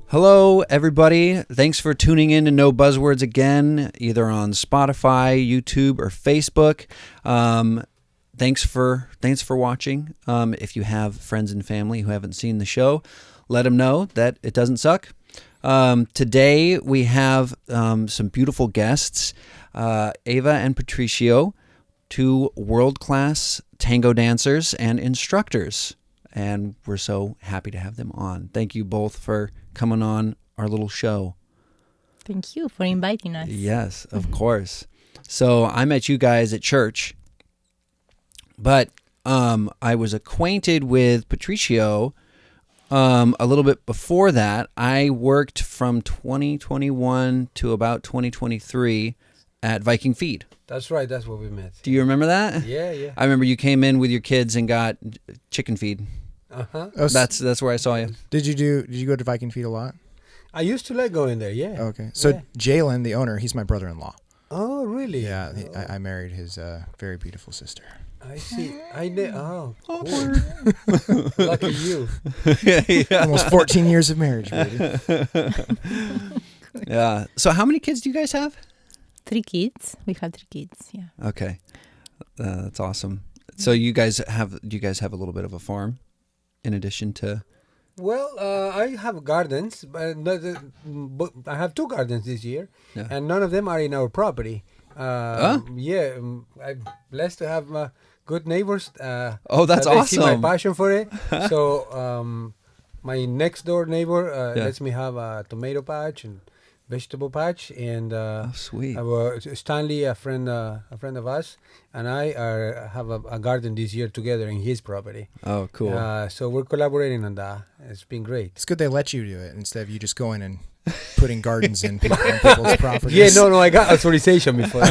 Hello, everybody. Thanks for tuning in to No Buzzwords again, either on Spotify, YouTube, or Facebook. Thanks for watching. If you have friends and family who haven't seen the show, let them know that it doesn't suck. Today we have some beautiful guests, Eva and Patrecio, two world-class tango dancers and instructors. And we're so happy to have them on. Thank you both for coming on our little show. Thank you for inviting us. Yes, of course. So I met you guys at church, but I was acquainted with Patrecio a little bit before that. I worked from 2021 to about 2023 at Viking Feed. That's right. That's where we met. Do you remember that? Yeah. I remember you came in with your kids and got chicken feed. Uh-huh. Oh, That's where I saw you. Did you go to Viking Feed a lot? I used to like going there, yeah. Okay. So Yeah. Jalen, the owner, he's my brother-in-law. Oh, really? Yeah, I married his very beautiful sister. I see. Cool. Awkward. Lucky you. Yeah. Almost 14 years of marriage, baby. Yeah. So how many kids do you guys have? 3 kids. We have 3 kids, yeah. Okay. That's awesome. So do you guys have a little bit of a farm in addition to? Well, I have gardens, but I have 2 gardens this year, Yeah. and none of them are in our property. Huh? Yeah, I'm blessed to have good neighbors. Oh, that's they see my awesome. passion for it. So my next door neighbor Yeah. lets me have a tomato patch and vegetable patch, and Oh, sweet. Stanley, a friend of us, and I have a garden this year together in his property. Oh, cool. So we're collaborating on that. It's been great. It's good they let you do it instead of you just going and putting gardens in people's properties. Yeah, no, I got authorization before.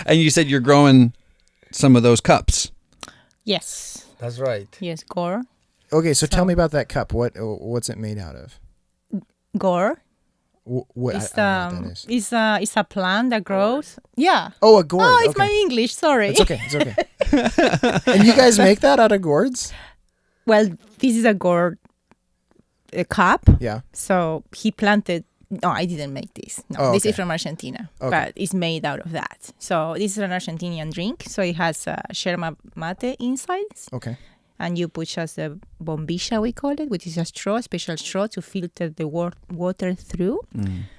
And you said you're growing some of those cups. Yes. That's right. Yes, gore. Okay, so tell me about that cup. What's it made out of? Gore. What, It's, I don't know what that is. it's a plant that grows. Yeah. Oh, a gourd. Oh, it's okay. my English. Sorry. It's okay. It's okay. And you guys make that out of gourds? Well, this is a gourd cup. Yeah. So he planted. No, I didn't make this. No, Oh, this okay. is from Argentina, Okay. but it's made out of that. So this is an Argentinian drink. So it has yerba mate inside, Okay. and you put just a bombilla, we call it, which is a straw, a special straw to filter the water through.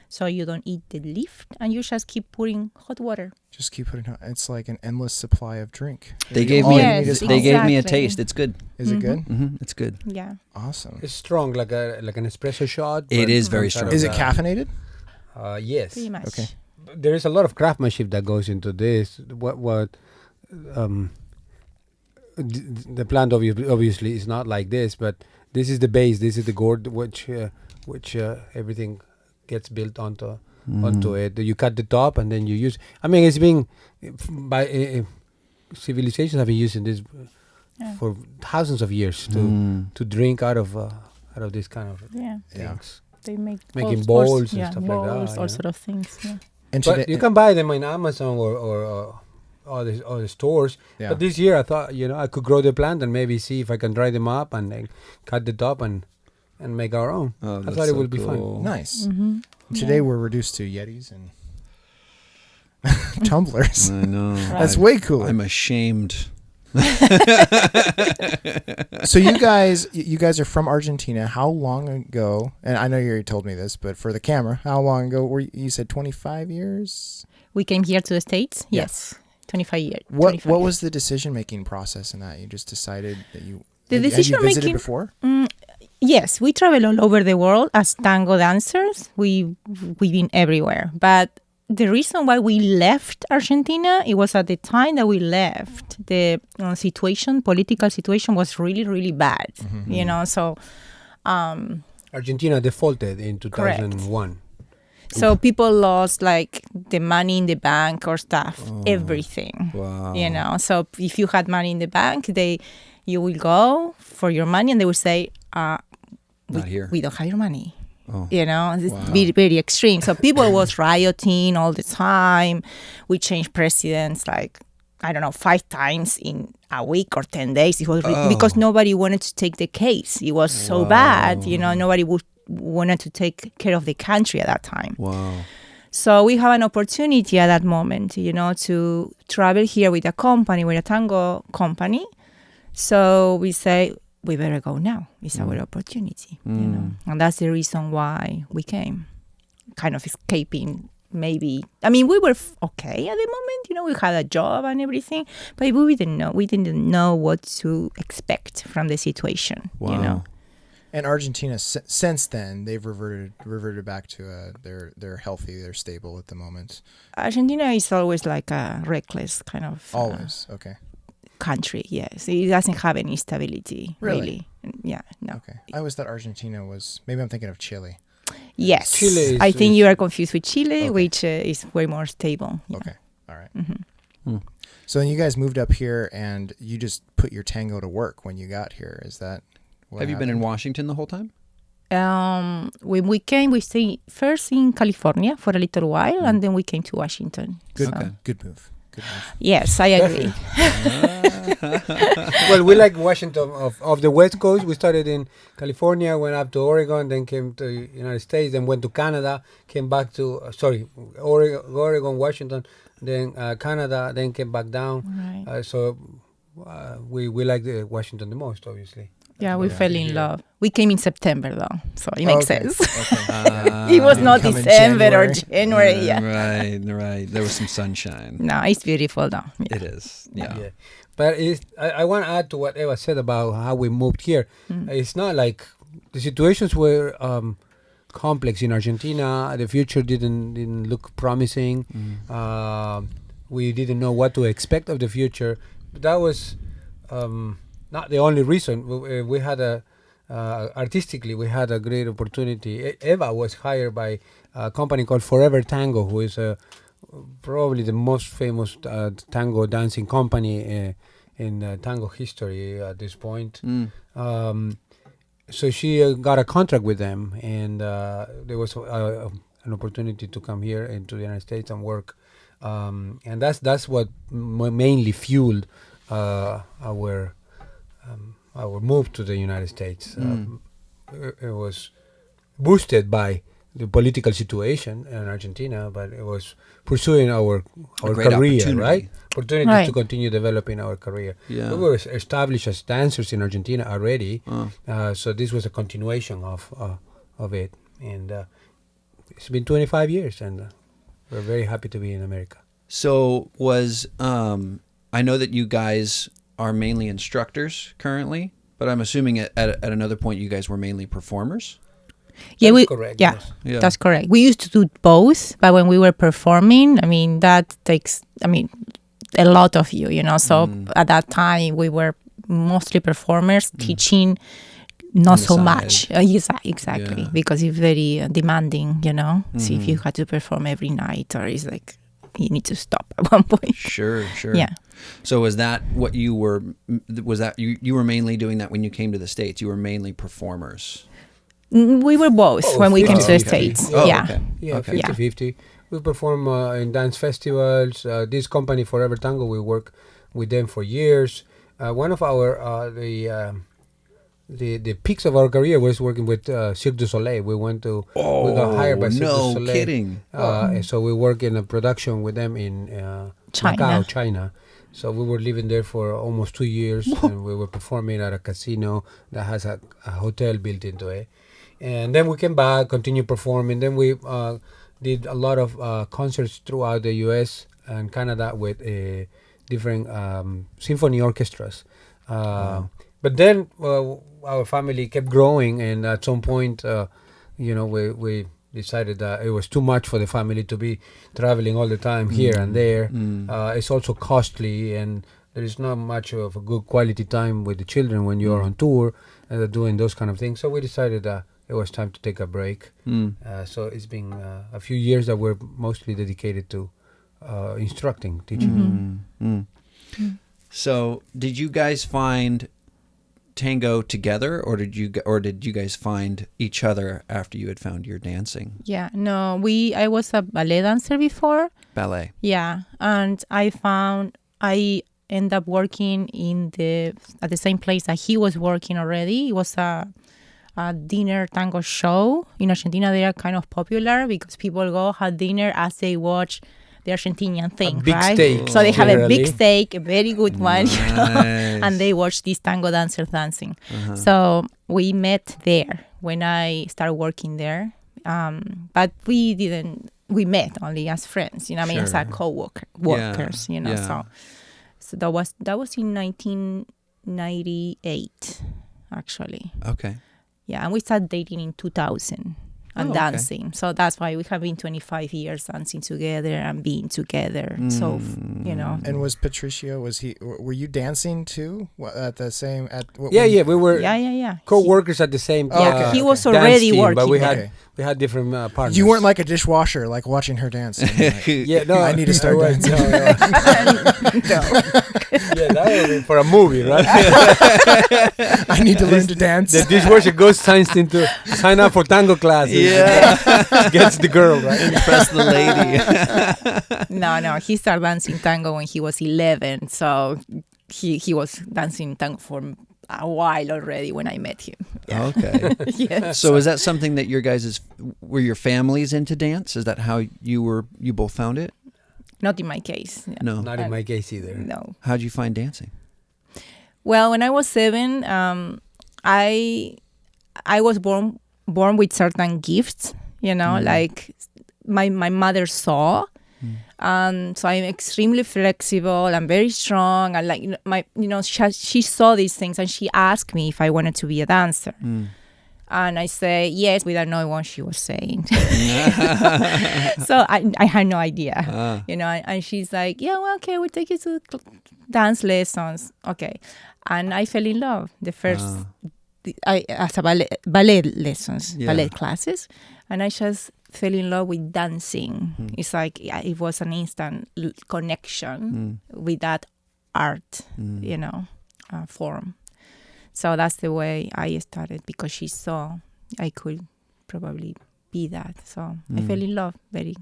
So you don't eat the leaf, and you just keep putting hot water. Just keep putting it. It's like an endless supply of drink. They gave All me you Yes, need is they gave me a exactly. taste. It's good. Is it good? It's good. Yeah. Awesome. It's strong, like an espresso shot. It but is very outside strong. of Is it that- caffeinated? Yes. Pretty much. Okay. There is a lot of craftsmanship that goes into this. The plant obviously is not like this, but this is the base. This is the gourd, which everything gets built onto it. You cut the top and then you use. I mean, it's been by civilizations have been using this for thousands of years to drink out of this kind of Yeah. Yeah. things. They make Making all sorts- bowls and yeah, stuff like that, bowls, you all know. sort of things. Yeah. And But today, you can buy them in Amazon or all the stores. Yeah. But this year I thought, I could grow the plant and maybe see if I can dry them up and then cut the top and make our own. Oh, I that's thought it so would be fun. cool. nice. Mm-hmm. Today we're reduced to Yetis and tumblers. I know. That's way cooler. I'm ashamed. So you guys are from Argentina. How long ago? And I know you already told me this, but for the camera, how long ago were you said 25 years? We came here to the States. Yeah. Yes. 25 years. What 25 what years. was the decision making process in that? You just decided that you The had you decision visited making- before? Yes, we travel all over the world as tango dancers. We've been everywhere. But the reason why we left Argentina, it was at the time that we left, the political situation was really, really bad. So Argentina defaulted in 2001. so people lost like the money in the bank or stuff, everything. Wow. So if you had money in the bank, you will go for your money and they will say, Not here. we don't have your money. Oh. It's Wow. very, very extreme. So people was rioting all the time. We changed presidents like I don't know, 5 times in a week or 10 days. It was because nobody wanted to take the case. It was so bad, nobody wanted to take care of the country at that time. Wow. So we have an opportunity at that moment, to travel here with a company, with a tango company. So we say, we better go now. It's our opportunity, And that's the reason why we came, kind of escaping. Maybe, we were okay at the moment, we had a job and everything, but we didn't know what to expect from the situation. Wow. And Argentina, since then, they've reverted back to they're healthy, they're stable at the moment. Argentina is always like a reckless kind of always okay country. Yes, it doesn't have any stability really. Yeah, no. Okay, I always thought Argentina was. Maybe I'm thinking of Chile. Yes, Chile I think you are confused with Chile, which is way more stable. Yeah. Okay, all right. Mm-hmm. So then you guys moved up here, and you just put your tango to work when you got here. Is that what Have you been in happened? Washington the whole time? When we came, we stayed first in California for a little while, and then we came to Washington. Good, So- good move. Good move. Yes, I agree. Well, we like Washington of the West Coast. We started in California, went up to Oregon, then came to the United States, then went to Canada, came back to, Oregon, Washington, then Canada, then came back down. Right. So we like the Washington the most, obviously. Yeah, we fell in Yeah. love. We came in September though, so it makes Okay, sense. Okay. It was not Come in December or January. January. Yeah. Right. There was some sunshine. No, it's beautiful though. Yeah. It is. Yeah. But I want to add to what Eva said about how we moved here. It's not like the situations were complex in Argentina. The future didn't look promising. We didn't know what to expect of the future. But that was not the only reason. We had artistically, we had a great opportunity. Eva was hired by a company called Forever Tango, who is probably the most famous tango dancing company in tango history at this point. So she got a contract with them, and there was an opportunity to come here into the United States and work. And that's what mainly fueled our move to the United States. It was boosted by the political situation in Argentina, but it was pursuing our great career, opportunity. right? Opportunity Right. to continue developing our career. Yeah. We were established as dancers in Argentina already, so this was a continuation of it. And it's been 25 years, and we're very happy to be in America. So was I know that you guys are mainly instructors currently, but I'm assuming at another point you guys were mainly performers. Yeah, That's correct, yes. Yeah. That's correct. We used to do both, but when we were performing, that takes, a lot of you, So at that time, we were mostly performers, teaching not On the so side. much. Exactly, Yeah. because it's very demanding, So if you had to perform every night, or it's like you need to stop at one point. Sure. Yeah. So was that what you were? Was that you were mainly doing that when you came to the States? You were mainly performers. We were both Oh, when we came to the 50-50. States. Oh, yeah. okay. Yeah, Okay. 50-50. We perform in dance festivals. This company, Forever Tango, we work with them for years. One of our the peaks of our career was working with Cirque du Soleil. We got hired by Cirque du no Soleil. kidding. So we work in a production with them in China. Macau, China. So we were living there for almost 2 years, and we were performing at a casino that has a hotel built into it. And then we came back, continued performing. Then we did a lot of concerts throughout the U.S. and Canada with different symphony orchestras. But then our family kept growing, and at some point, we decided that it was too much for the family to be traveling all the time here and there. It's also costly, and there is not much of a good quality time with the children when you're on tour and doing those kind of things. So we decided that it was time to take a break. So it's been a few years that we're mostly dedicated to instructing, teaching. So did you guys find tango together, or did you guys find each other after you had found your dancing? Yeah. No, I was a ballet dancer before. Ballet. Yeah, and I found I end up working at the same place that he was working already. It was a dinner tango show. In Argentina, they are kind of popular because people go have dinner as they watch the Argentinian thing, big right? steak, So they have a big generally. steak, a very good one, you know, Nice. and they watch these tango dancers dancing. Uh-huh. So we met there when I started working there. But we met only as friends, you know, I mean, as Sure. a workers, you know. Yeah. So that was in 1998, actually. Okay. Yeah, and we started dating in 2000 and Oh, okay. dancing. So that's why we have been 25 years dancing together and being together. So, you know. And was Patricio? Were you dancing too at the same? Yeah, we were Yeah. co-workers at the same. Oh, okay. He was dance already team, working but we there. had different partners. You weren't like a dishwasher, like watching her dance. and you're like, Yeah, no, I need to start was- dancing. no. Yeah, that would be for a movie, right? I need to learn to dance. The dishwasher goes sign up for tango classes. Yeah. Gets the girl, right? Impress the lady. No, he started dancing tango when he was 11. So he was dancing tango for a while already when I met him. Okay. Yeah. So is that something that were your families into dance? Is that how you both found it? Not in my case. Yeah. No. Not in my case either. No. How'd you find dancing? Well, when I was 7, I was born with certain gifts, you know, like my mother saw. So I'm extremely flexible. I'm very strong. And like, she saw these things and she asked me if I wanted to be a dancer. And I say yes, without knowing what she was saying. So I had no idea, you know. And she's like, yeah, well, okay, we'll take you to dance lessons. Okay. And I fell in love. The first, as a ballet lessons, Yeah. ballet classes. And I just fell in love with dancing. It's like it was an instant connection with that art, you know, form. So that's the way I started because she saw I could probably be that. So I fell in love I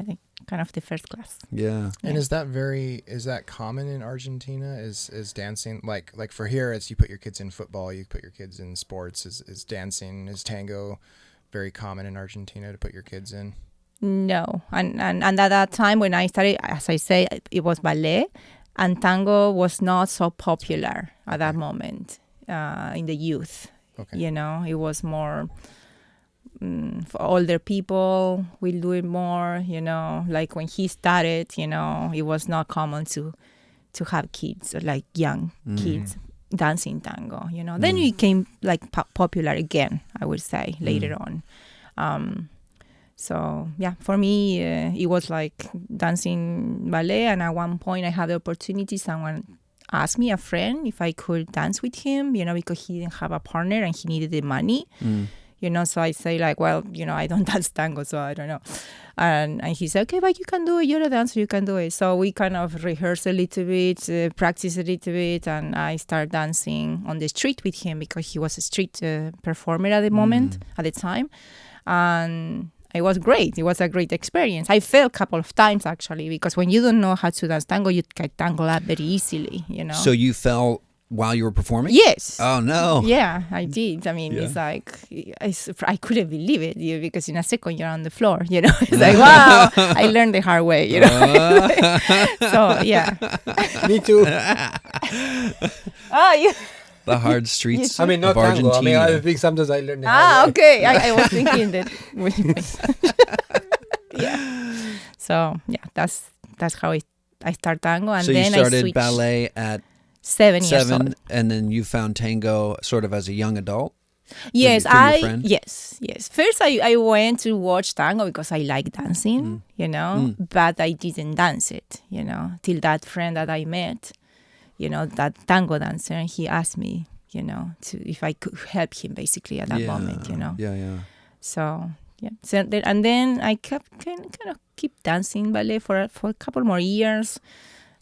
think, kind of the first class. Yeah. And is that common in Argentina? Is dancing like for here? It's you put your kids in football, you put your kids in sports. Is dancing, is tango very common in Argentina to put your kids in? No, and at that time when I started, as I say, it was ballet, and tango was not so popular at that moment in the youth. Okay. You know, it was more for older people. Will do it more. You know, like when he started, you know, it was not common to have kids, like young kids, dancing tango. You know, then it became like popular again, I would say, later on. So yeah, for me, it was like dancing ballet. And at one point I had the opportunity, someone asked me, a friend, if I could dance with him, you know, because he didn't have a partner and he needed the money. You know, so I say like, well, you know, I don't dance tango, so I don't know. And he said, okay, but you can do it. You're a dancer, you can do it. So we kind of rehearsed a little bit, practiced a little bit, and I started dancing on the street with him because he was a street performer at the moment, at the time. And it was great. It was a great experience. I fell a couple of times, actually, because when you don't know how to dance tango, you get tangled up very easily, you know. So you fell while you were performing? Yes. Oh, no. Yeah, I did. I mean, Yeah. it's like, I couldn't believe it, because in a second you're on the floor, you know. It's like, wow, I learned the hard way, you know. So, yeah. Me too. Oh, you. The hard streets I mean, not of tango. I mean, Argentina. I think sometimes I learn the hard way. Okay. I was thinking that. Yeah. So, yeah, that's how I start tango. And So then you started I switched ballet at 7 years old. and then you found tango sort of as a young adult? Yes, through your friend? yes. First, I went to watch tango because I like dancing, you know, but I didn't dance it, you know, till that friend that I met, you know, that tango dancer, and he asked me, you know, if I could help him basically at that moment, you know. Yeah. So yeah, then I kept kind of keep dancing ballet for a couple more years,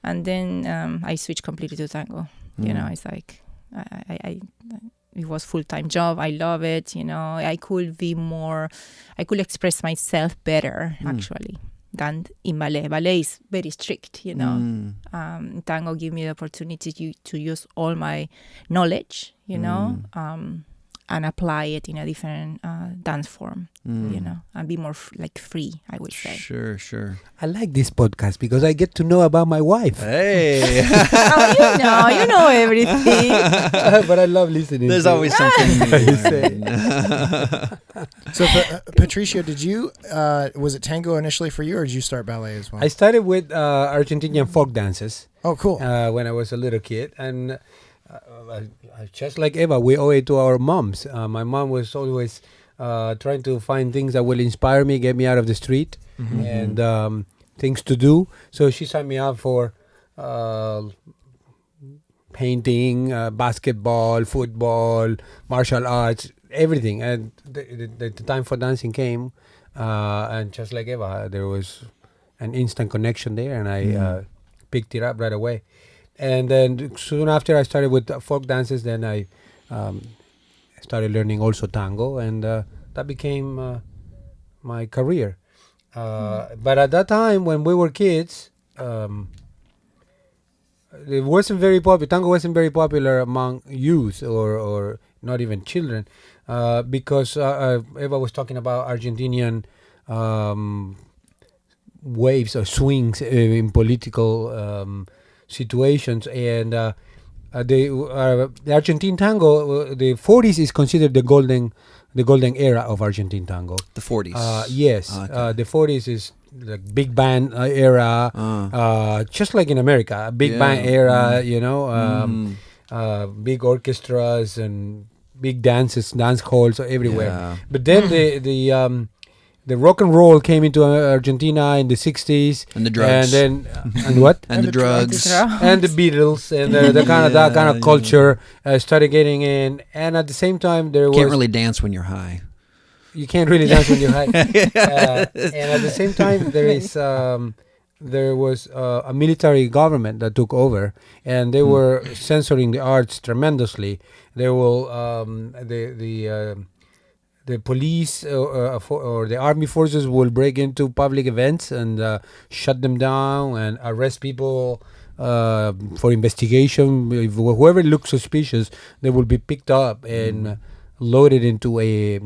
and then I switched completely to tango. You know, it's like it was full-time job. I love it. You know, I could express myself better actually. in ballet. Ballet is very strict, you know. Tango gave me the opportunity to use all my knowledge, you know, and apply it in a different dance form, you know, and be more free, I would say. Sure. I like this podcast because I get to know about my wife. Hey. Oh, you know everything. But I love listening. There's to always it. something new to learn. So, Patrecio, did you was it tango initially for you, or did you start ballet as well? I started with Argentinian folk dances Oh, cool. when I was a little kid, and just like Eva, we owe it to our moms. My mom was always trying to find things that will inspire me, get me out of the street, and things to do. So she signed me up for painting, basketball, football, martial arts, everything. And the time for dancing came, and just like Eva, there was an instant connection there, and I picked it up right away. And then soon after I started with folk dances, then I started learning also tango, and that became my career. But at that time, when we were kids, it wasn't very popular. Tango wasn't very popular among youth or not even children, because Eva was talking about Argentinian waves or swings in political situations, and the Argentine tango, the 40s is considered the golden era of Argentine tango. The 40s. Yes, Okay. the 40s is the big band era, just like in America, big band era, you know, big orchestras and big dance halls everywhere. Yeah. But then the rock and roll came into Argentina in the 60s, And the drugs. and then and what and the drugs. and the Beatles and the kind of that kind of culture started getting in, and at the same time there was Can't really dance when you're high. you can't really dance when you're high, and at the same time there was a military government that took over, and they were censoring the arts tremendously. They will the police or the army forces will break into public events and shut them down and arrest people for investigation. If whoever looks suspicious, they will be picked up and loaded into a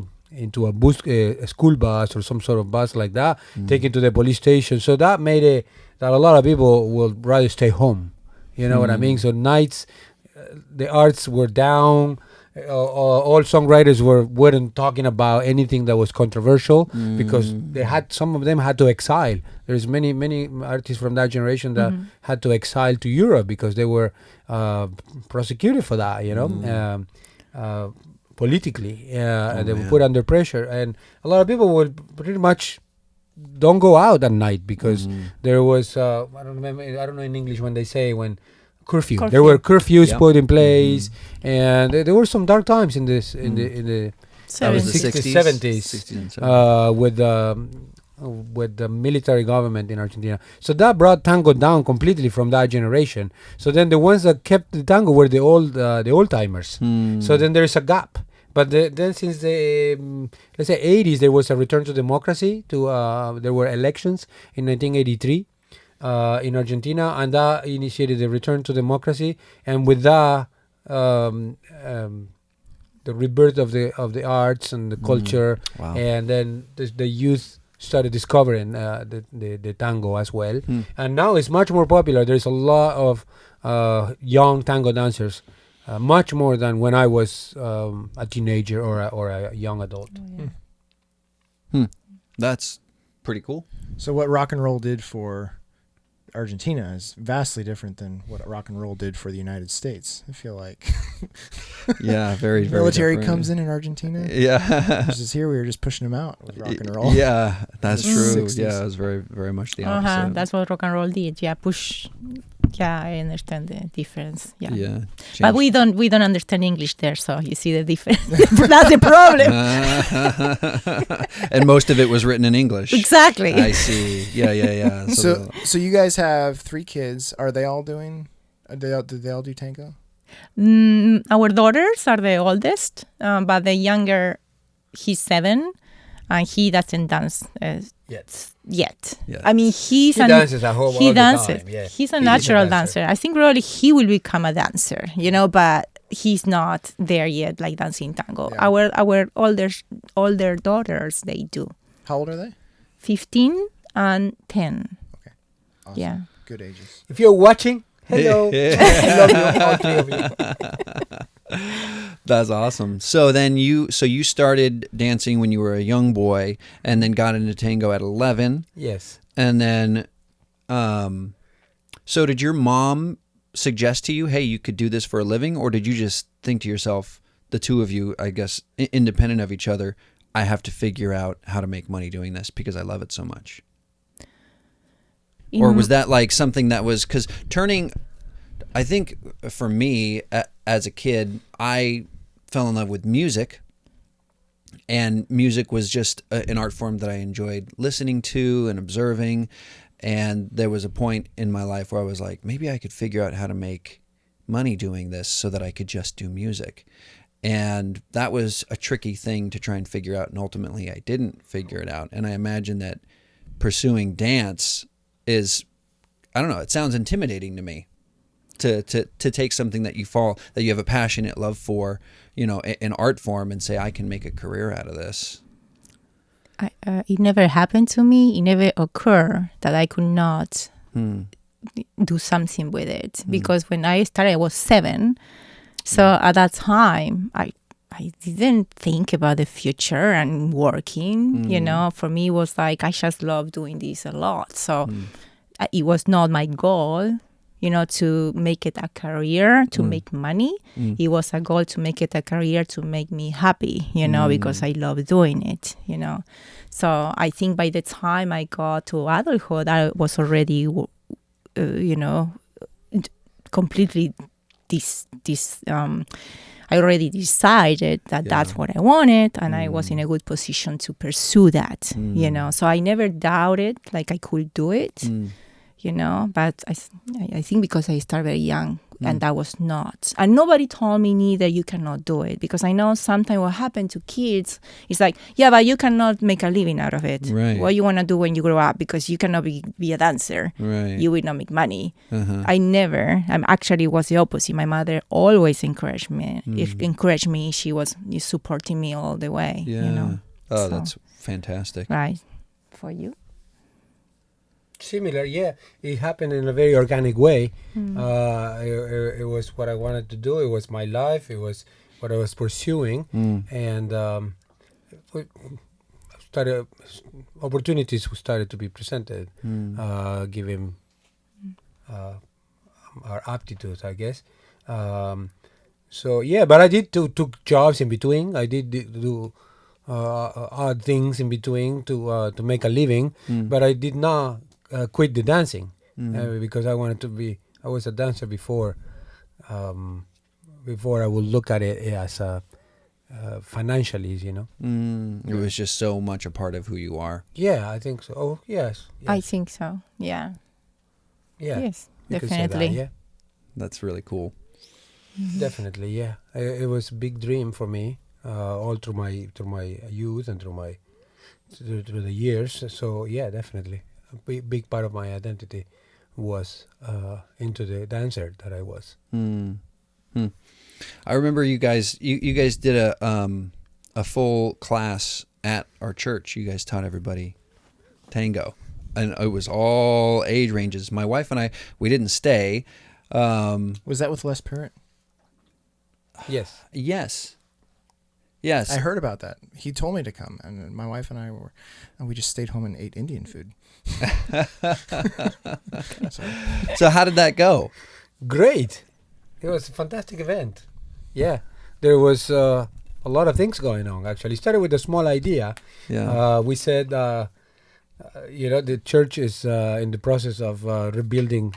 bus, a school bus or some sort of bus like that, taken to the police station. So that made it that a lot of people would rather stay home. You know what I mean? So nights, the arts were down. All songwriters weren't talking about anything that was controversial because they had, some of them had to exile. There's many artists from that generation that had to exile to Europe because they were prosecuted for that, you know, politically. They were put under pressure, and a lot of people would pretty much don't go out at night because there was I don't know in English when they say when curfew. There were curfews put in place, and there were some dark times in this in the That was the 60s, 60s, 70s, 60s and 70s. with the military government in Argentina. So that brought tango down completely from that generation. So then the ones that kept the tango were the old timers. So then there is a gap. But then since the let's say 80s, there was a return to democracy. There were elections in 1983 in Argentina, and that initiated the return to democracy. And with that, the rebirth of the arts and the culture, and then the youth started discovering the tango as well. And now it's much more popular. There's a lot of young tango dancers. Much more than when I was a teenager or a young adult. That's pretty cool. So what rock and roll did for Argentina is vastly different than what rock and roll did for the United States. I feel like Yeah, very, very military different. comes in Argentina. Yeah. Versus here, we were just pushing them out with rock and roll. Yeah, that's In the true. 60s. Yeah, it was very, very much the opposite. That's what rock and roll did. Yeah, push. Yeah, I understand the difference. Yeah. Yeah. But we don't understand English there, so you see the difference. That's the problem. And most of it was written in English. Exactly. I see. Yeah. So you guys have 3 kids. Are they all doing? Do they all do tango? Our daughters are the oldest, but the younger, he's 7. and he doesn't dance Yes. yet. Yeah. I mean, he dances at home all he the dances. time, yeah. He's a He's a natural dancer. dancer. I think probably he will become a dancer, but he's not there yet, like dancing tango. Yeah. Our older daughters, they do. How old are they? 15 and 10. Okay. Awesome. Yeah. Good ages. If you're watching, hello. I love you, all three of you. That's awesome. So then you started dancing when you were a young boy, and then got into tango at 11, Yes. and then, so did your mom suggest to you, hey, you could do this for a living, or did you just think to yourself, the two of you, I guess, independent of each other, I have to figure out how to make money doing this because I love it so much? Or was that like something that was, because turning, I think for me as a kid, I fell in love with music, and music was just an art form that I enjoyed listening to and observing. And there was a point in my life where I was like, maybe I could figure out how to make money doing this so that I could just do music. And that was a tricky thing to try and figure out. And ultimately I didn't figure it out. And I imagine that pursuing dance is, I don't know, it sounds intimidating to me to take something that you have a passionate love for, an art form, and say, I can make a career out of this. It never happened to me. It never occurred that I could not do something with it. Because when I started, I was 7. So at that time, I didn't think about the future and working. For me, it was like, I just love doing this a lot. So it was not my goal, to make it a career, to make money. It was a goal to make it a career to make me happy, because I love doing it, So I think by the time I got to adulthood, I was already, completely I already decided that that's what I wanted, and I was in a good position to pursue that, So I never doubted, like I could do it. But I think because I started very young, and that was not. And nobody told me neither you cannot do it, because I know sometimes what happened to kids is like, yeah, but you cannot make a living out of it. Right. What you want to do when you grow up, because you cannot be a dancer. Right. You will not make money. Uh-huh. I never. Actually, it was the opposite. My mother always encouraged me. She was supporting me all the way. Yeah. Oh, So, that's fantastic. right. For you? Similar, yeah. It happened in a very organic way. It was what I wanted to do. It was my life. It was what I was pursuing, and opportunities started to be presented, given our aptitudes, I guess. So yeah, but I did took jobs in between. I did do odd things in between to make a living, but I did not quit the dancing because I wanted to be. I was a dancer before I would look at it as financially, It was just so much a part of who you are. Yeah, I think so. Oh, yes. I think so. Yeah. Yeah. Yes, you could say that, definitely. yeah. That's really cool. Definitely, yeah. It was a big dream for me, all through my youth and through the years. So yeah, definitely, a big part of my identity was into the dancer that I was. I remember you guys did a full class at our church. You guys taught everybody tango, and it was all age ranges. My wife and I, we didn't stay. Was that with Les Parrott? Yes. Yes. I heard about that. He told me to come, and my wife and we just stayed home and ate Indian food. So how did that go? Great. It was a fantastic event. Yeah. There was a lot of things going on, actually. It started with a small idea. Yeah. We said, the church is in the process of rebuilding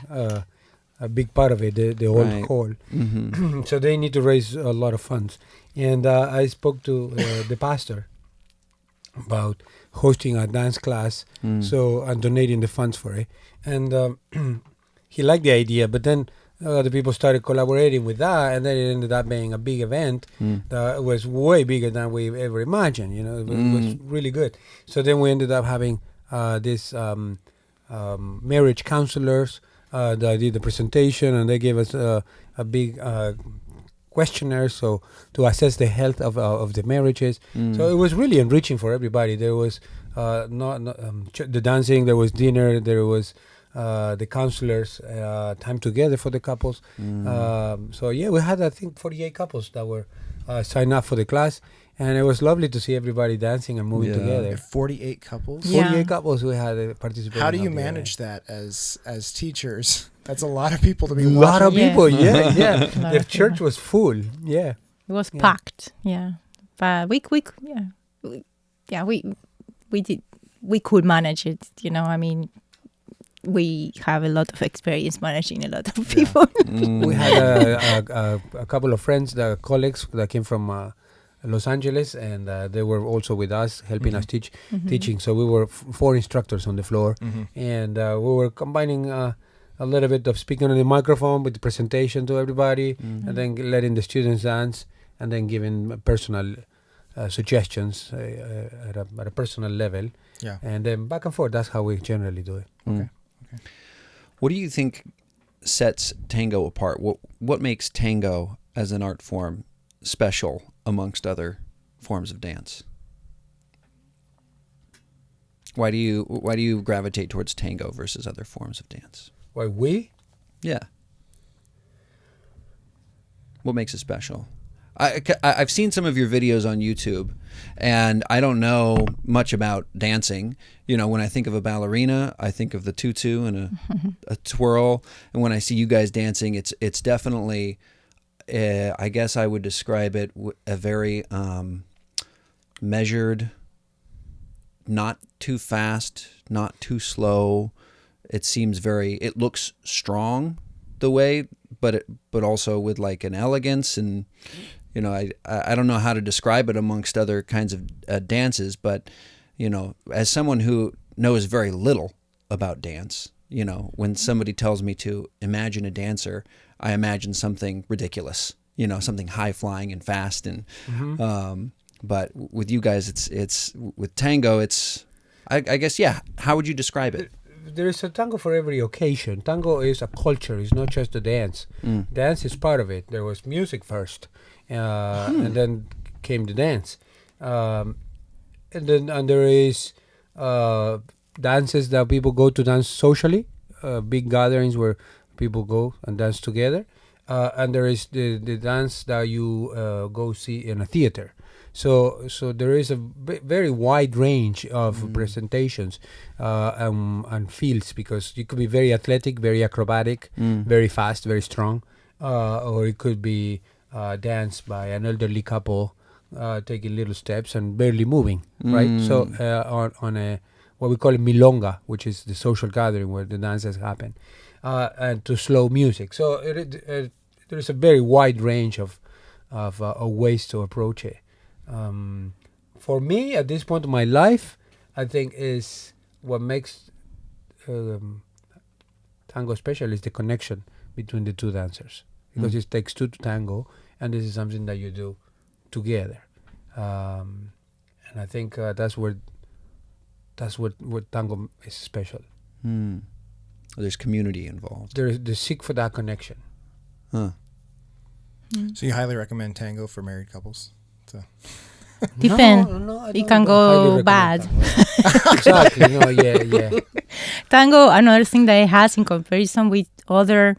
a big part of it, the old hall. Mm-hmm. So they need to raise a lot of funds. And I spoke to the pastor about hosting a dance class and donating the funds for it. And he liked the idea, but then the people started collaborating with that, and then it ended up being a big event that was way bigger than we ever imagined. You know, it was really good. So then we ended up having this marriage counselors that did the presentation, and they gave us a big questionnaire so to assess the health of the marriages. So it was really enriching for everybody. There was the dancing, there was dinner, there was the counselors time together for the couples. So yeah, we had I think 48 couples that were signed up for the class, and it was lovely to see everybody dancing and moving together. 48 couples. 48 couples we had participating. How do you manage that as teachers? That's a lot of people to be a watching. lot of people. Yeah. The of church people. was full. Yeah. It was packed. Yeah, but we could manage it. You know, I mean, we have a lot of experience managing a lot of people. We had a couple of friends, colleagues that came from Los Angeles, and they were also with us, helping us teaching. So we were 4 instructors on the floor, and we were combining a little bit of speaking on the microphone with the presentation to everybody, and then letting the students dance, and then giving personal suggestions at a personal level. Yeah. And then back and forth. That's how we generally do it. Okay. What do you think sets tango apart? What makes tango as an art form special amongst other forms of dance? Why do you gravitate towards tango versus other forms of dance? Why we? Yeah. What makes it special? I've seen some of your videos on YouTube, and I don't know much about dancing. You know, when I think of a ballerina, I think of the tutu and a twirl. And when I see you guys dancing, it's definitely, I guess I would describe it a very measured, not too fast, not too slow. It looks strong the way, but also with like an elegance, and you know, I don't know how to describe it amongst other kinds of dances, but you know, as someone who knows very little about dance, you know, when somebody tells me to imagine a dancer, I imagine something ridiculous, you know, something high flying and fast, and but with you guys, it's with tango, it's I guess, yeah. How would you describe it? There is a tango for every occasion. Tango is a culture. It's not just a dance. Dance is part of it. There was music first, and then came the dance, and there is dances that people go to dance socially, big gatherings where people go and dance together, and there is the dance that you go see in a theater. So there is a very wide range of presentations and fields, because you could be very athletic, very acrobatic, very fast, very strong, or it could be dance by an elderly couple taking little steps and barely moving, right? So on a what we call a milonga, which is the social gathering where the dances happen, and to slow music. So there is a very wide range of ways to approach it. For me, at this point in my life, I think is what makes tango special is the connection between the two dancers, because it takes two to tango, and this is something that you do together, and I think that's what tango is special. There's community involved. There's the seek for that connection. Huh. So you highly recommend tango for married couples? Depend. No, It can go bad. Exactly. No, yeah. Tango, another thing that it has in comparison with other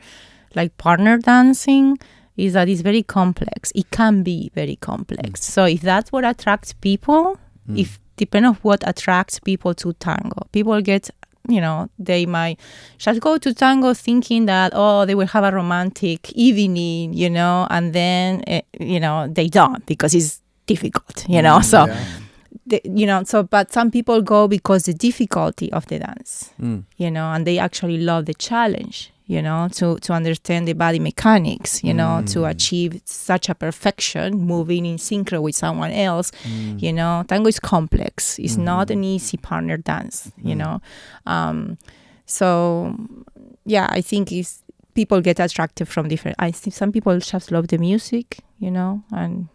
like partner dancing, is that it's very complex. It can be very complex. So if that's what attracts people, if depend on what attracts people to tango, people get, you know, they might just go to tango thinking that, they will have a romantic evening, you know, and then, you know, they don't, because it's difficult, you know. So, but some people go because the difficulty of the dance, you know, and they actually love the challenge, you know, to understand the body mechanics, you know, to achieve such a perfection, moving in synchro with someone else, you know. Tango is complex. It's not an easy partner dance, you know. So, yeah, I think people get attracted from different. I think some people just love the music, and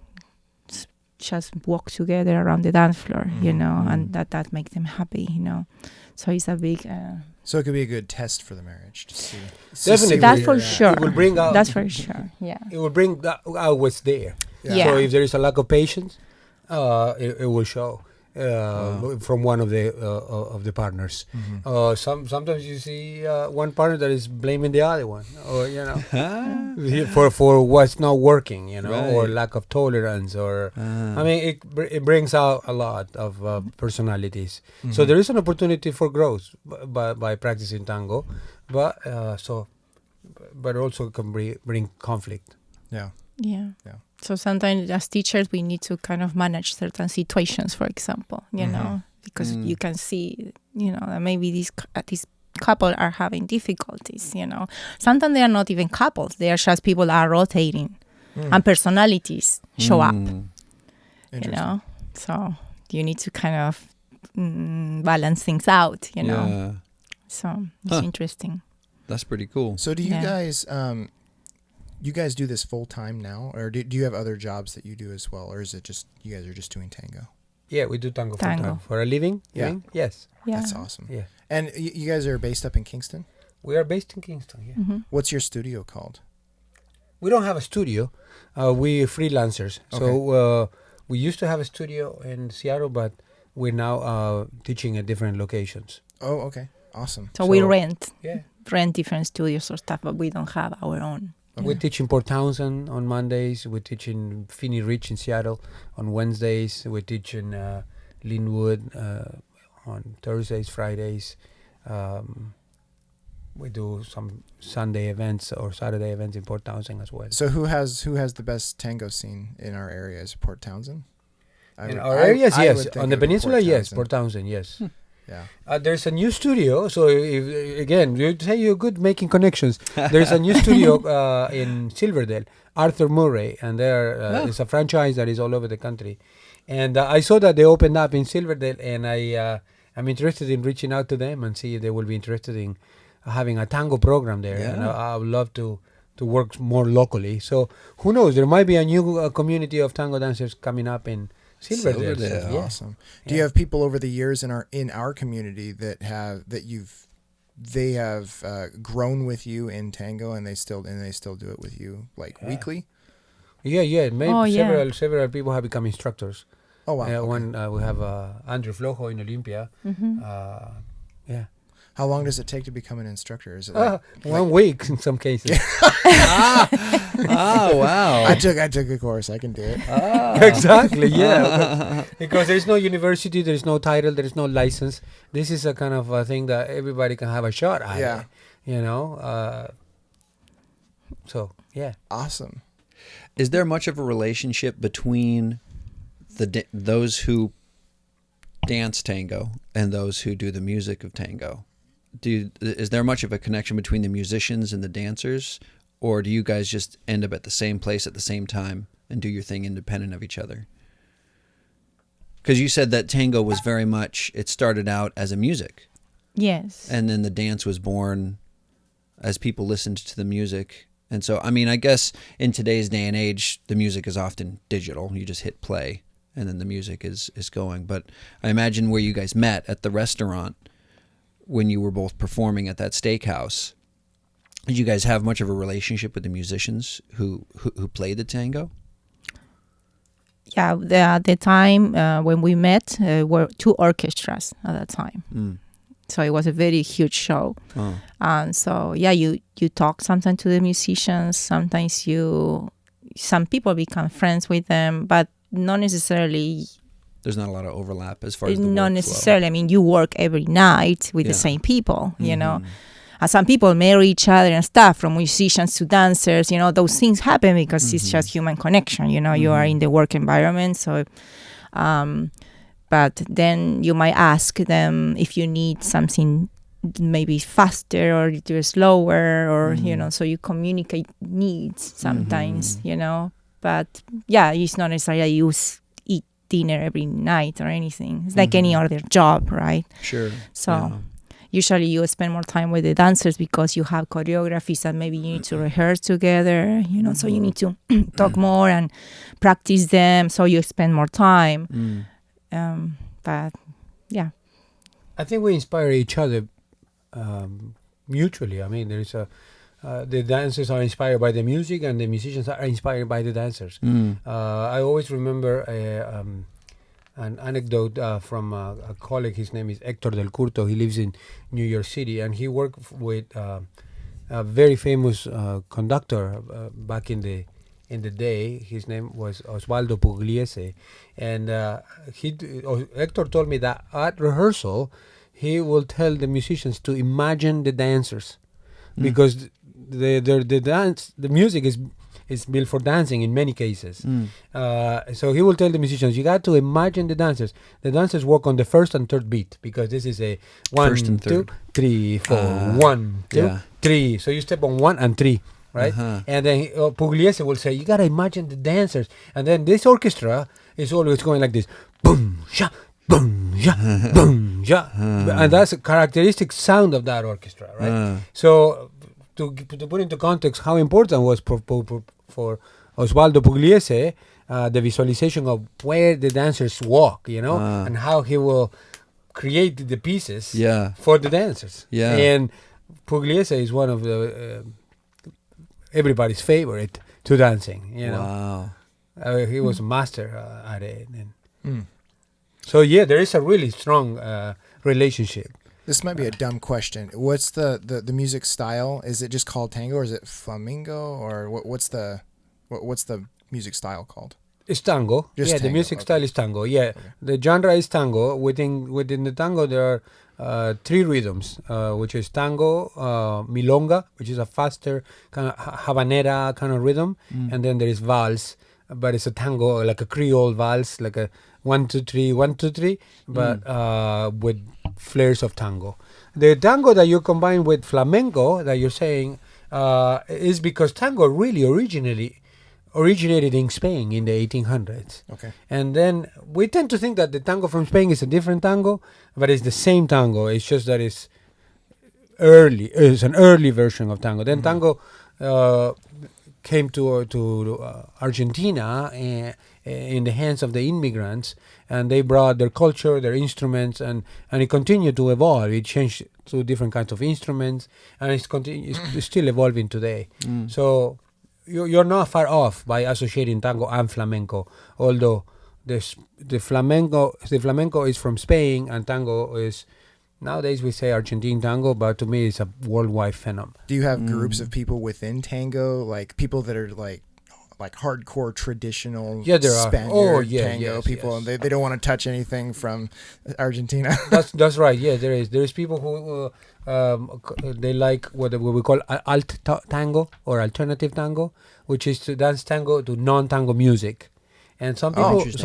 just walk together around the dance floor, and that makes them happy, So it's a big. So it could be a good test for the marriage to see. Definitely. That's for sure. It will bring out. That's for sure. Yeah. It will bring out what's there. Yeah. So if there is a lack of patience, it will show from one of the partners. Sometimes you see one partner that is blaming the other one, or for what's not working, or lack of tolerance, or I mean, it brings out a lot of personalities. So there is an opportunity for growth by practicing tango, but also can bring conflict. Yeah. So sometimes as teachers, we need to kind of manage certain situations, for example, because you can see, that maybe these couple are having difficulties, Sometimes they are not even couples. They are just people are rotating and personalities show up, So you need to kind of balance things out, Yeah. So it's interesting. That's pretty cool. So do you guys... you guys do this full time now, or do you have other jobs that you do as well, or is it just you guys are just doing tango? Yeah, we do tango full time for a living. Yeah. Yes. Yeah. That's awesome. Yeah. And you guys are based up in Kingston? We are based in Kingston. Yeah. What's your studio called? We don't have a studio. We freelancers. Okay. So we used to have a studio in Seattle, but we're now teaching at different locations. Oh, okay. Awesome. So we rent different studios or stuff, but we don't have our own. We teach in Port Townsend on Mondays. We teach in Finney Ridge in Seattle on Wednesdays. We teach in Linwood on Thursdays, Fridays. We do some Sunday events or Saturday events in Port Townsend as well. So who has the best tango scene in our area? Is it Port Townsend? In our areas, yes. On the peninsula, yes. Townsend. Port Townsend, yes. Yeah. There's a new studio. So again, you say you're good making connections. There's a new studio in Silverdale, Arthur Murray, and there is a franchise that is all over the country. And I saw that they opened up in Silverdale, and I'm interested in reaching out to them and see if they will be interested in having a tango program there. Yeah. And I would love to work more locally. So who knows? There might be a new community of tango dancers coming up in Silverdale. Silverdale. So, Awesome. Do you have people over the years in our community that have grown with you in tango and they still do it with you weekly? Yeah. Maybe yeah. several people have become instructors. Oh wow. Okay. One we have Andrew Flojo in Olympia. Yeah. How long does it take to become an instructor? Is it like 1 week in some cases? Oh, wow. I took a course. I can do it. Exactly. Yeah. Because there is no university, there is no title, there is no license. This is a kind of a thing that everybody can have a shot at. Yeah. So yeah. Awesome. Is there much of a relationship between those who dance tango and those who do the music of tango? Is there much of a connection between the musicians and the dancers, or do you guys just end up at the same place at the same time and do your thing independent of each other? Because you said that tango was very much, it started out as a music. Yes. And then the dance was born as people listened to the music. And so, I mean, I guess in today's day and age, the music is often digital. You just hit play and then the music is going. But I imagine where you guys met at the restaurant when you were both performing at that steakhouse, did you guys have much of a relationship with the musicians who played the tango? Yeah, at the time when we met, were two orchestras at that time. Mm. So it was a very huge show. Oh. And so, yeah, you talk sometimes to the musicians. Sometimes some people become friends with them, but not necessarily. There's not a lot of overlap as far as the not workflow. necessarily. I mean, you work every night with the same people, you know. Mm-hmm. And some people marry each other and stuff, from musicians to dancers, those things happen because it's just human connection, you are in the work environment. So, but then you might ask them if you need something maybe faster or do slower or, so you communicate needs sometimes, But yeah, it's not necessarily you eat dinner every night or anything. It's like any other job, right? Sure. So, usually you spend more time with the dancers because you have choreographies that maybe you need to rehearse together, so you need to talk more and practice them, so you spend more time. But yeah, I think we inspire each other mutually. I mean, there's the dancers are inspired by the music, and the musicians are inspired by the dancers. I always remember an anecdote from a colleague. His name is Héctor del Curto. He lives in New York City, and he worked with a very famous conductor back in the day. His name was Osvaldo Pugliese, and Héctor told me that at rehearsal he will tell the musicians to imagine the dancers, because the music is built for dancing in many cases. So he will tell the musicians, you got to imagine the dancers. The dancers work on the first and third beat, because this is a 1, 2, 3, 4, 1, 2, 3. So you step on 1 and 3, right? And then Pugliese will say, you got to imagine the dancers. And then this orchestra is always going like this. Boom, sha, boom, ja, boom, ja. And that's a characteristic sound of that orchestra, right? So to put into context how important was for Osvaldo Pugliese, the visualization of where the dancers walk, and how he will create the pieces for the dancers. And Pugliese is one of the everybody's favorite to dancing. Wow. He was a master at it. So there is a really strong relationship. This might be a dumb question. What's the music style? Is it just called tango, or is it flamenco, or what's the music style called? It's tango. Just the tango, music okay. style is tango. The genre is tango. Within the tango there are 3 rhythms, which is tango, milonga, which is a faster kind of habanera kind of rhythm, and then there is vals, but it's a tango, like a Creole vals, like a 1 2 3 1 2 3, but with flares of tango. The tango that you combine with flamenco that you're saying is because tango really originated in Spain in the 1800s. Okay. And then we tend to think that the tango from Spain is a different tango, but it's the same tango. It's just that it's an early version of tango. Then tango came to Argentina in the hands of the immigrants, and they brought their culture, their instruments, and it continued to evolve. It changed to different kinds of instruments, and it's still evolving today. So you're not far off by associating tango and flamenco, although the flamenco is from Spain, and tango is, nowadays we say Argentine tango, but to me it's a worldwide phenomenon. Do you have groups of people within tango, like people that are like hardcore traditional There are. Spaniard tango yes, people, and they don't want to touch anything from Argentina? That's right. Yeah, there is people who they like what we call alt tango or alternative tango, which is to dance tango to non-tango music, and some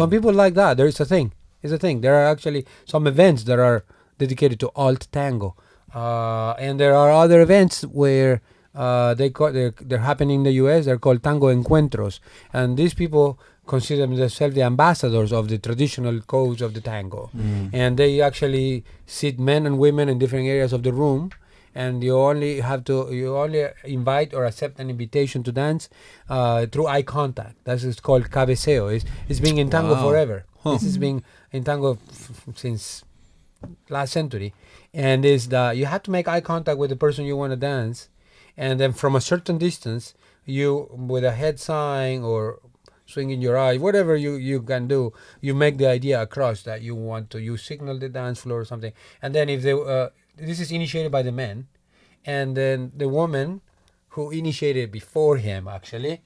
people like that. There is a thing. It's a thing. There are actually some events that are dedicated to alt tango, and there are other events where they're happening in the U.S. They're called tango encuentros, and these people consider themselves the ambassadors of the traditional codes of the tango, and they actually sit men and women in different areas of the room, and you only invite or accept an invitation to dance through eye contact. That's called cabeceo. It's been in tango forever. This has been in tango since last century, and is that you have to make eye contact with the person you want to dance. And then from a certain distance, you, with a head sign or swinging your eye, whatever you can do, you make the idea across that you want to. You signal the dance floor or something. And then if this is initiated by the men, and then the woman who initiated before him, actually,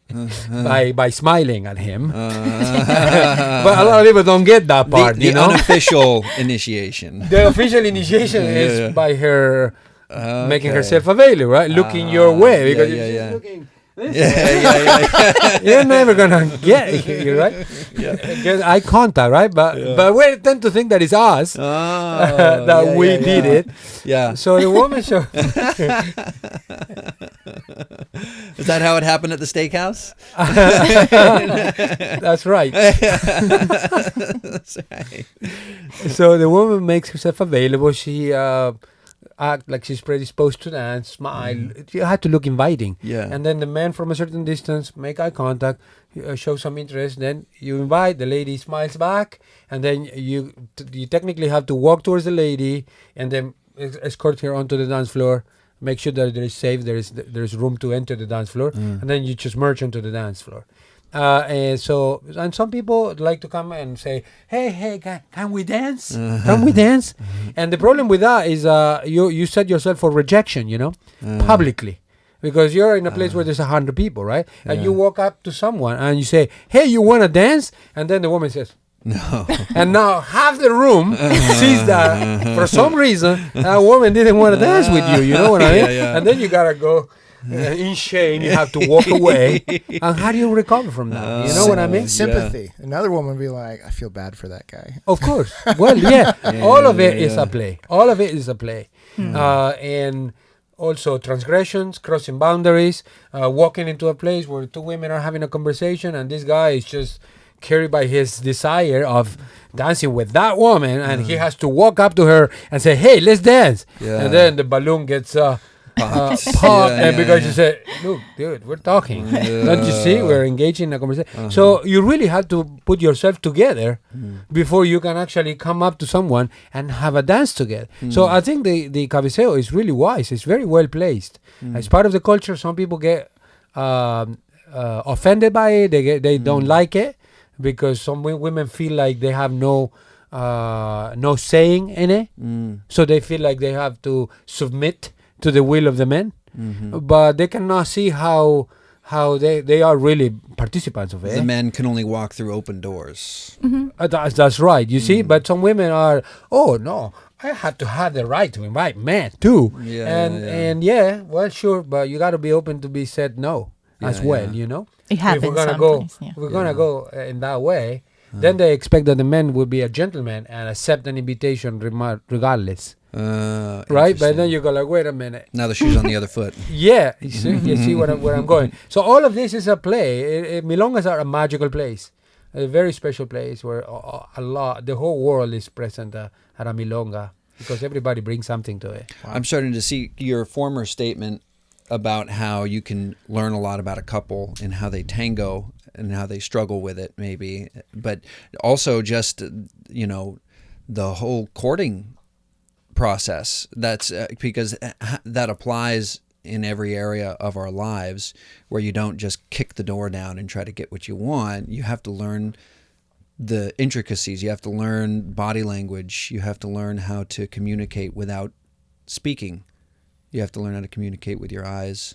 by smiling at him. But a lot of people don't get that part, the unofficial initiation. The official initiation is by her... making herself available, right? Looking your way, because if she's looking this way, you're never gonna get it, right? Get eye contact, right? But we tend to think that it's us that we did it. Yeah. So the woman show. Is that how it happened at the steakhouse? That's right. That's right. So the woman makes herself available. She act like she's predisposed to dance, smile. You have to look inviting. Yeah. And then the man from a certain distance make eye contact, show some interest. Then you invite, the lady smiles back, and then you technically have to walk towards the lady and then escort her onto the dance floor. Make sure that there is safe, there's room to enter the dance floor, and then you just merge into the dance floor. And some people like to come and say, hey, can we dance? Can we dance? And the problem with that is you set yourself for rejection, publicly. Because you're in a place where there's 100 people, right? And you walk up to someone and you say, hey, you want to dance? And then the woman says, no. And now half the room sees that for some reason that woman didn't want to dance with you. You know what I mean? Yeah. And then you gotta go in shame. You have to walk away. And how do you recover from that? You know what I mean? Sympathy. Another woman would be like, I feel bad for that guy. Of course. Well, yeah. All of it is a play. All of it is a play. And also transgressions, crossing boundaries, walking into a place where two women are having a conversation and this guy is just carried by his desire of dancing with that woman, and he has to walk up to her and say, hey, let's dance. And then the balloon gets popped, and because you say, look, dude, we're talking. Don't you see? We're engaging in a conversation. So you really have to put yourself together before you can actually come up to someone and have a dance together. So I think the cabeceo is really wise. It's very well placed. As part of the culture, some people get offended by it. They don't like it, because some women feel like they have no saying in it. So they feel like they have to submit to the will of the men. But they cannot see how they are really participants of it. The men can only walk through open doors. That's right, you see. But some women are, oh no, I have to have the right to invite men too. And well, sure, but you got to be open to be said no as well, you know. It happens if we're gonna sometimes, go, we're gonna go in that way. Then they expect that the man will be a gentleman and accept an invitation regardless. Right? But then you go like, wait a minute. Now the shoe's on the other foot. Yeah, you see where I'm going. So all of this is a play. Milongas are a magical place, a very special place where the whole world is present at a milonga, because everybody brings something to it. Wow. I'm starting to see your former statement about how you can learn a lot about a couple and how they tango and how they struggle with it, maybe, but also just the whole courting process. That's because that applies in every area of our lives, where you don't just kick the door down and try to get what you want. You have to learn the intricacies. You have to learn body language. You have to learn how to communicate without speaking. You have to learn how to communicate with your eyes.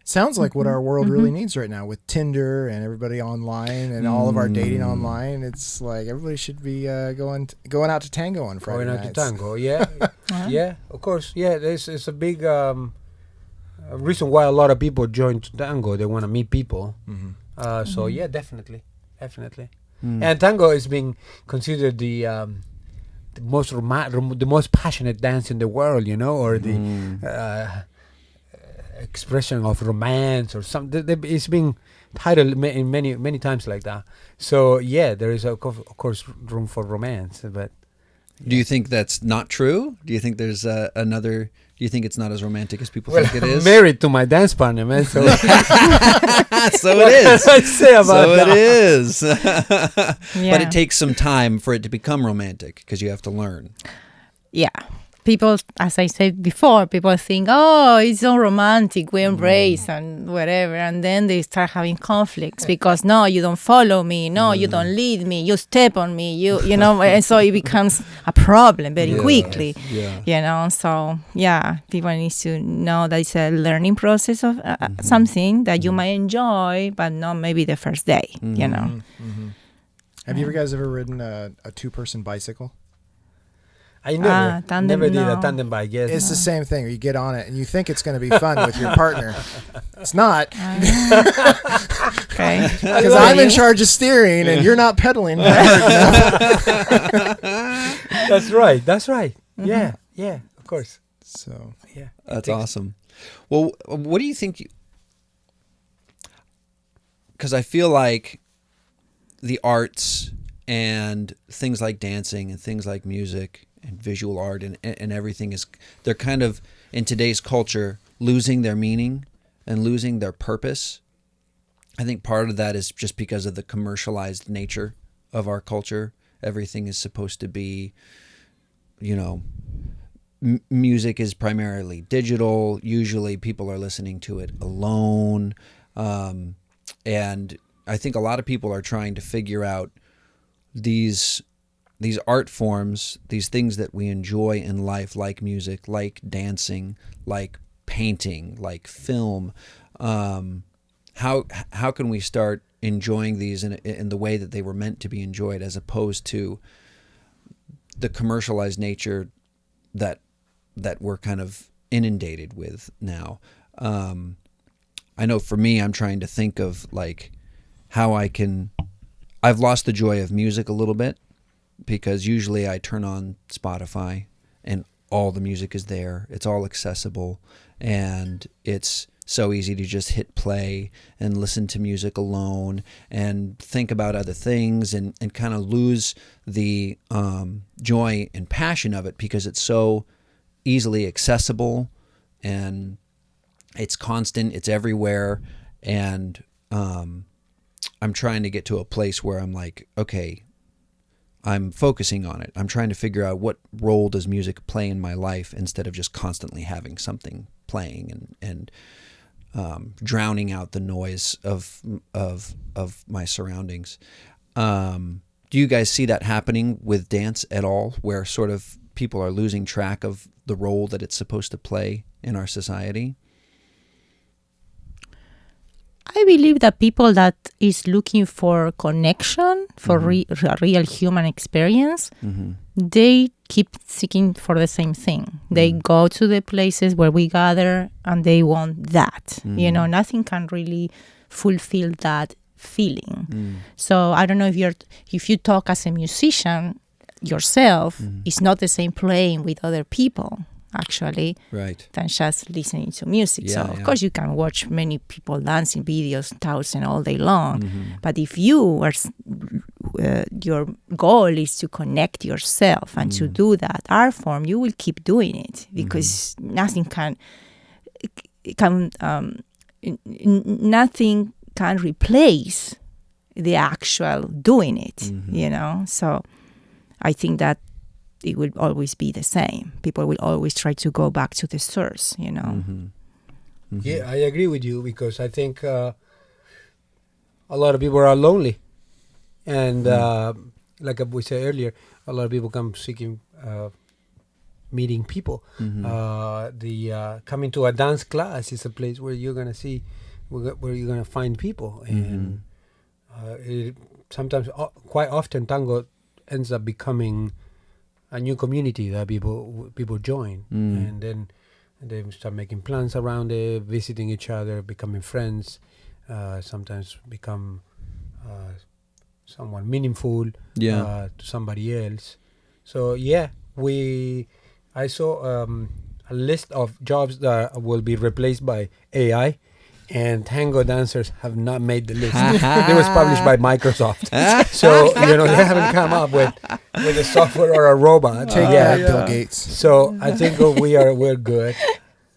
Sounds like what our world really needs right now, with Tinder and everybody online and all of our dating online. It's like everybody should be going out to tango on Friday nights. Going out to tango, yeah. Yeah, of course. Yeah, it's a big reason why a lot of people join tango. They want to meet people. So yeah, definitely. And tango is being considered the most passionate dance in the world, or the expression of romance or something. It's being titled many times like that. So yeah, there is of course room for romance. But do you think that's not true? Do you think there's Do you think it's not as romantic as people think it is? I'm married to my dance partner, man. So, so it is. What can I say about that? It is. But it takes some time for it to become romantic, because you have to learn. Yeah. People, as I said before, people think, oh, it's so romantic, we embrace and whatever. And then they start having conflicts because, no, you don't follow me. No, you don't lead me. You step on me. You know, and so it becomes a problem very quickly. So, people need to know that it's a learning process of something that you might enjoy, but not maybe the first day, Have you guys ever ridden a two-person bicycle? I never did a tandem bike. Yes. It's the same thing. You get on it and you think it's going to be fun with your partner. It's not. Okay. Because I'm in charge of steering and you're not pedaling hard enough. That's right. Mm-hmm. Yeah, of course. So, yeah. That's awesome. Well, what do you think? Because I feel like the arts and things like dancing and things like music and visual art and everything is, they're kind of, in today's culture, losing their meaning and losing their purpose. I think part of that is just because of the commercialized nature of our culture. Everything is supposed to be, you know, music is primarily digital. Usually people are listening to it alone. And I think a lot of people are trying to figure out these art forms, these things that we enjoy in life, like music, like dancing, like painting, like film. How can we start enjoying these in the way that they were meant to be enjoyed, as opposed to the commercialized nature that we're kind of inundated with now? I know for me, I'm trying to think of like how I've lost the joy of music a little bit, because usually I turn on Spotify and all the music is there. It's all accessible, and it's so easy to just hit play and listen to music alone and think about other things and kind of lose the joy and passion of it, because it's so easily accessible and it's constant, it's everywhere. And I'm trying to get to a place where I'm like, okay, I'm focusing on it. I'm trying to figure out what role does music play in my life, instead of just constantly having something playing and drowning out the noise of my surroundings. Do you guys see that happening with dance at all, where sort of people are losing track of the role that it's supposed to play in our society? I believe that people that is looking for connection, for a real human experience, they keep seeking for the same thing. They go to the places where we gather and they want that. You know, nothing can really fulfill that feeling. So I don't know if you talk as a musician yourself, it's not the same playing with other people, actually, right, than just listening to music. So of course you can watch many people dancing videos, and all day long, but if you are your goal is to connect yourself and to do that art form, you will keep doing it, because nothing can replace the actual doing it, you know. So I think that it will always be the same. People will always try to go back to the source, you know. Yeah, I agree with you, because I think a lot of people are lonely. And like we said earlier, a lot of people come seeking meeting people. Coming to a dance class is a place where you're going to see, where you're going to find people. And sometimes, quite often, tango ends up becoming a new community that people join, and then they start making plans around it, visiting each other, becoming friends, sometimes become someone meaningful to somebody else. So I saw a list of jobs that will be replaced by AI, and tango dancers have not made the list. It was published by Microsoft. So, they haven't come up with a software or a robot. Take that, Bill Gates. So I think we're good.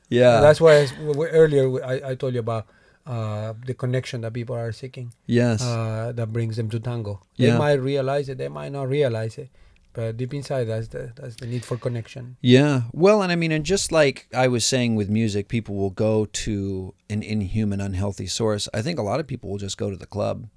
Yeah. That's why earlier I told you about the connection that people are seeking. Yes. That brings them to tango. They might realize it, they might not realize it. But deep inside, that's the need for connection. Yeah. Well, and I mean, and just like I was saying with music, people will go to an inhuman, unhealthy source. I think a lot of people will just go to the club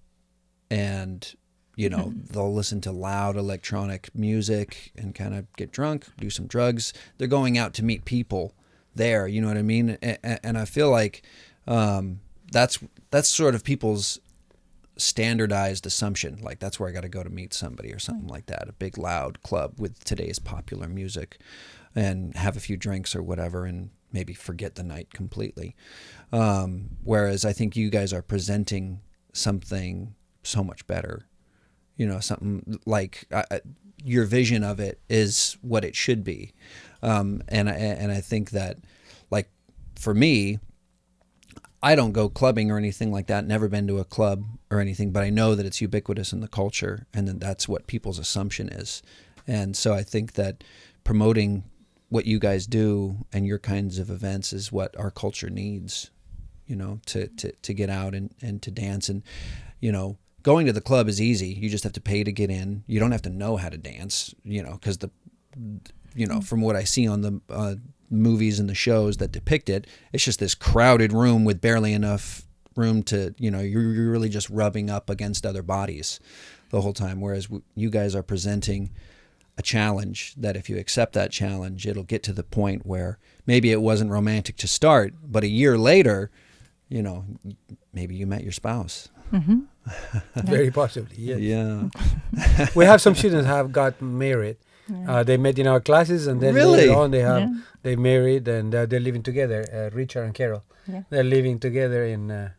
and, they'll listen to loud electronic music and kind of get drunk, do some drugs. They're going out to meet people there. You know what I mean? And I feel like that's sort of people's standardized assumption, like that's where I got to go to meet somebody or something like that, a big loud club with today's popular music, and have a few drinks or whatever and maybe forget the night completely. Whereas I think you guys are presenting something so much better, something like your vision of it is what it should be. And I think that, like, for me, I don't go clubbing or anything like that, never been to a club or anything, but I know that it's ubiquitous in the culture, and that that's what people's assumption is. And so I think that promoting what you guys do and your kinds of events is what our culture needs, you know, to get out and to dance. And, you know, going to the club is easy. You just have to pay to get in. You don't have to know how to dance, you know, because from what I see on the movies and the shows that depict it, it's just this crowded room with barely enough room to, you know, you're really just rubbing up against other bodies the whole time. Whereas you guys are presenting a challenge that if you accept that challenge, it'll get to the point where maybe it wasn't romantic to start, but a year later, you know, maybe you met your spouse. Mm-hmm. Very possibly, yes. Yeah. We have some students have got married. Yeah. They met in our classes, and then Really? later on they married, and they're living together. Richard and Carol, they're living together in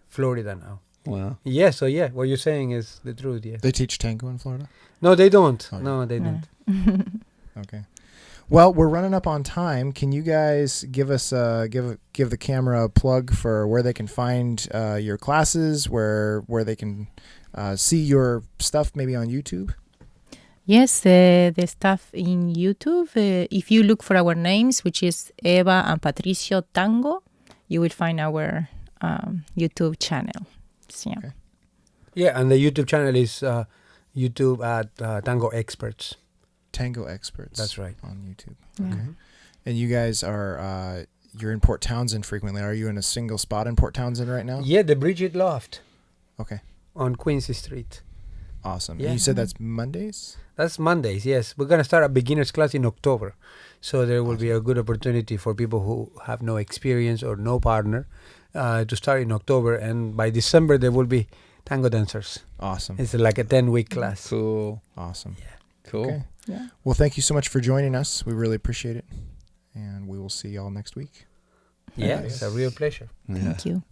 Florida now. Wow. Yeah, so yeah, what you're saying is the truth. Yeah. They teach tango in Florida? No, they don't. Okay. No, they don't. Okay. Well, we're running up on time. Can you guys give us give the camera a plug for where they can find your classes, where they can see your stuff, maybe on YouTube? Yes, the stuff in YouTube. If you look for our names, which is Eva and Patrecio Tango, you will find our YouTube channel. So, yeah. Okay. Yeah, and the YouTube channel is YouTube at Tango Experts. Tango Experts. That's right. On YouTube. Yeah. Okay. And you guys are you're in Port Townsend frequently. Are you in a single spot in Port Townsend right now? Yeah, the Bridget Loft Okay. on Quincy Street. Awesome. Yeah. And you said that's Mondays? That's Mondays, yes. We're going to start a beginner's class in October. So there will be a good opportunity for people who have no experience or no partner to start in October. And by December, there will be tango dancers. Awesome. It's like a 10-week class. Cool. Awesome. Yeah. Cool. Okay. Yeah. Well, thank you so much for joining us. We really appreciate it. And we will see y'all next week. Yeah, it's a real pleasure. Yeah. Thank you.